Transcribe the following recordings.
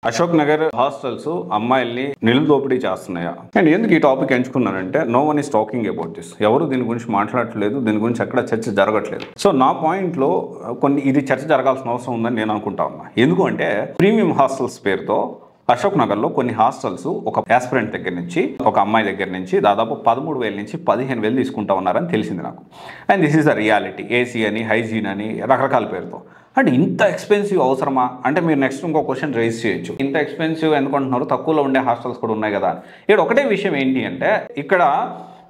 Ashok Nagar hostels అమ్మాయిల్ని నిలుదోపిడీ చేస్తున్నాయా and ఎందుకు ఈ టాపిక్ ఎంచుకున్నానంటే no one is talking about this. ఎవరు దీని గురించి మాట్లాడట్లేదు, దీని గురించి ఎక్కడ చర్చ జరగట్లేదు. సో నా పాయింట్లో ఇది చర్చ జరగాల్సిన అవసరం ఉందని నేను అనుకుంటా ఉన్నా. ఎందుకు అంటే ప్రీమియం హాస్టల్స్ పేరుతో అశోక్ నగర్లో కొన్ని హాస్టల్స్ ఒక యాస్పిరెంట్ దగ్గర నుంచి, ఒక అమ్మాయి దగ్గర నుంచి దాదాపు 13,000 నుంచి 15,000 తీసుకుంటా ఉన్నారని తెలిసింది నాకు. And this is the reality. AC అని, హైజీన్ అని రకరకాల పేరుతో. అంటే ఇంత ఎక్స్పెన్సివ్ అవసరమా అంటే మీరు నెక్స్ట్ ఇంకో క్వశ్చన్ రైజ్ చేయొచ్చు. ఇంత ఎక్స్పెన్సివ్ ఎందుకుంటున్నారు, తక్కువలో ఉండే హాస్టల్స్ కూడా ఉన్నాయి కదా. ఇక్కడ ఒకటే విషయం ఏంటి అంటే ఇక్కడ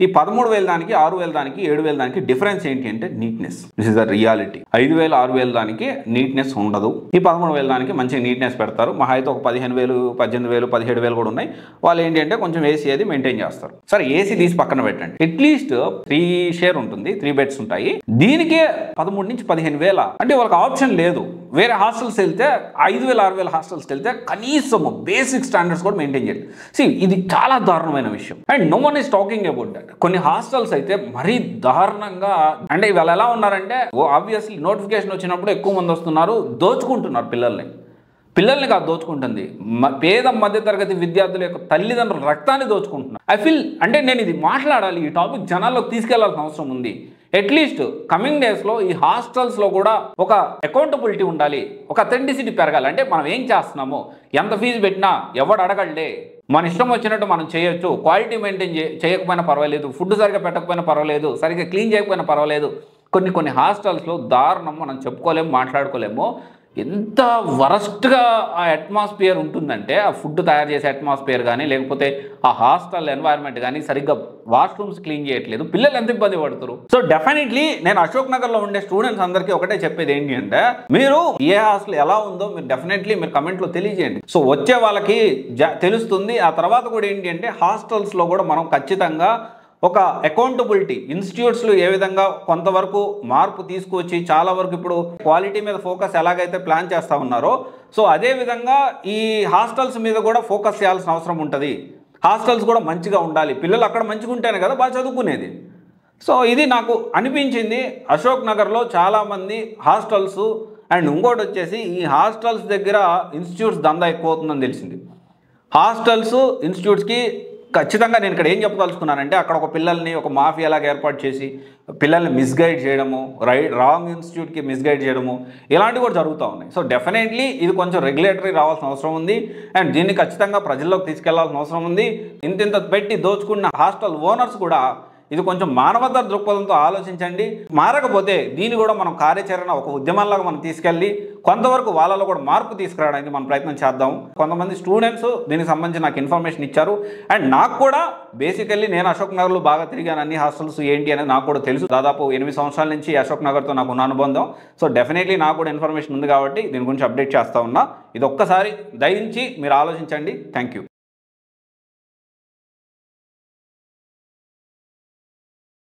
ఈ 13,000 దానికి, 6,000 దానికి, 7,000 దానికి డిఫరెన్స్ ఏంటి అంటే neatness. This is the reality. 5,000, 6,000 దానికి నీట్నెస్ ఉండదు. ఈ 13,000 దానికి మంచి నీట్నెస్ పెడతారు. మహా అయితే ఒక 15,000, 18,000, 17,000 కూడా ఉన్నాయి. వాళ్ళు ఏంటి అంటే కొంచెం ఏసీ అది మెయింటైన్ చేస్తారు. సరే ఏసీ తీసి పక్కన పెట్టండి. అట్లీస్ట్ 3 షేర్ ఉంటుంది, 3 బెడ్స్ ఉంటాయి. దీనికే 13,000 నుంచి 15,000 అంటే వాళ్ళకి ఆప్షన్ లేదు. వేరే హాస్టల్స్ వెళ్తే 5,000, 6,000 హాస్టల్స్కి వెళ్తే కనీసం బేసిక్ స్టాండర్డ్స్ కూడా మెయింటైన్ చేయాలి. ఇది చాలా దారుణమైన విషయం. And no one is talking about that. కొన్ని హాస్టల్స్ అయితే మరీ దారుణంగా, అంటే ఇవాళ ఎలా ఉన్నారంటే ఆబ్వియస్లీ నోటిఫికేషన్ వచ్చినప్పుడు ఎక్కువ మంది వస్తున్నారు, దోచుకుంటున్నారు పిల్లల్ని కాదు దోచుకుంటుంది, పేద మధ్యతరగతి విద్యార్థుల యొక్క తల్లిదండ్రుల రక్తాన్ని దోచుకుంటున్నారు. ఐ ఫీల్ అంటే నేను ఇది మాట్లాడాలి, ఈ టాపిక్ జనాల్లోకి తీసుకెళ్లాల్సిన అవసరం ఉంది. అట్లీస్ట్ కమింగ్ డేస్లో ఈ హాస్టల్స్లో కూడా ఒక అకౌంటబిలిటీ ఉండాలి, ఒక అథెంటిసిటీ పెరగాలి. అంటే మనం ఏం చేస్తున్నామో, ఎంత ఫీజు పెట్టినా ఎవడు అడగలే, మన ఇష్టం వచ్చినట్టు మనం చేయొచ్చు. క్వాలిటీ మెయింటైన్ చేయకపోయినా పర్వాలేదు, ఫుడ్ సరిగ్గా పెట్టకపోయినా పర్వాలేదు, సరిగ్గా క్లీన్ చేయకపోయినా పర్వాలేదు. కొన్ని హాస్టల్స్లో దారుణం మనం చెప్పుకోలేము, మాట్లాడుకోలేము. ఎంత వరస్ట్గా ఆ అట్మాస్ఫియర్ ఉంటుందంటే, ఆ ఫుడ్ తయారు చేసే అట్మాస్ఫియర్ కానీ, లేకపోతే ఆ హాస్టల్ ఎన్వైర్న్మెంట్ కానీ, సరిగ్గా వాష్రూమ్స్ క్లీన్ చేయట్లేదు, పిల్లలు ఎంత ఇబ్బంది పడుతారు. సో డెఫినెట్లీ నేను అశోక్ నగర్లో ఉండే స్టూడెంట్స్ అందరికీ ఒకటే చెప్పేది ఏంటి అంటే, మీరు ఏ హాస్టల్ ఎలా ఉందో మీరు డెఫినెట్లీ మీరు కమెంట్లో తెలియజేయండి. సో వచ్చే వాళ్ళకి తెలుస్తుంది. ఆ తర్వాత కూడా ఏంటి అంటే హాస్టల్స్లో కూడా మనం ఖచ్చితంగా ఒక అకౌంటబిలిటీ, ఇన్స్టిట్యూట్స్లో ఏ విధంగా కొంతవరకు మార్పు తీసుకువచ్చి చాలా వరకు ఇప్పుడు క్వాలిటీ మీద ఫోకస్ ఎలాగైతే ప్లాన్ చేస్తూ ఉన్నారో, సో అదేవిధంగా ఈ హాస్టల్స్ మీద కూడా ఫోకస్ చేయాల్సిన అవసరం ఉంటుంది. హాస్టల్స్ కూడా మంచిగా ఉండాలి, పిల్లలు అక్కడ మంచిగా ఉంటేనే కదా బాగా చదువుకునేది. సో ఇది నాకు అనిపించింది. అశోక్ నగర్లో చాలామంది హాస్టల్స్ అండ్ ఇంకోటి వచ్చేసి ఈ హాస్టల్స్ దగ్గర ఇన్స్టిట్యూట్స్ దందా ఎక్కువ అవుతుందని తెలిసింది. హాస్టల్స్, ఇన్స్టిట్యూట్స్కి ఖచ్చితంగా నేను ఇక్కడ ఏం చెప్పదలుచుకున్నానంటే, అక్కడ ఒక పిల్లల్ని ఒక మాఫియాలాగా ఏర్పాటు చేసి పిల్లల్ని మిస్గైడ్ చేయడము, రాంగ్ ఇన్స్టిట్యూట్కి మిస్గైడ్ చేయడము, ఇలాంటివి కూడా జరుగుతూ ఉన్నాయి. సో డెఫినెట్లీ ఇది కొంచెం రెగ్యులేటరీ రావాల్సిన అవసరం ఉంది. అండ్ దీన్ని ఖచ్చితంగా ప్రజల్లోకి తీసుకెళ్లాల్సిన అవసరం ఉంది. ఇంత పెట్టి దోచుకున్న హాస్టల్ ఓనర్స్ కూడా ఇది కొంచెం మానవతా దృక్పథంతో ఆలోచించండి. మారకపోతే దీన్ని కూడా మనం కార్యాచరణ ఒక ఉద్యమంలాగా మనం తీసుకెళ్ళి కొంతవరకు వాళ్ళలో కూడా మార్పు తీసుకురావడానికి మనం ప్రయత్నం చేద్దాం. కొంతమంది స్టూడెంట్స్ దీనికి సంబంధించి నాకు ఇన్ఫర్మేషన్ ఇచ్చారు. అండ్ నాకు కూడా బేసికల్లీ నేను అశోక్ నగర్లో బాగా తిరిగాను, అన్ని హాస్టల్స్ ఏంటి అనేది నాకు కూడా తెలుసు. దాదాపు 8 సంవత్సరాల నుంచి అశోక్ నగర్తో నాకు ఉన్న అనుబంధం. సో డెఫినెట్లీ నాకు కూడా ఇన్ఫర్మేషన్ ఉంది కాబట్టి దీని గురించి అప్డేట్ చేస్తూ ఉన్నా. ఇది ఒక్కసారి దయించి మీరు ఆలోచించండి. Thank you.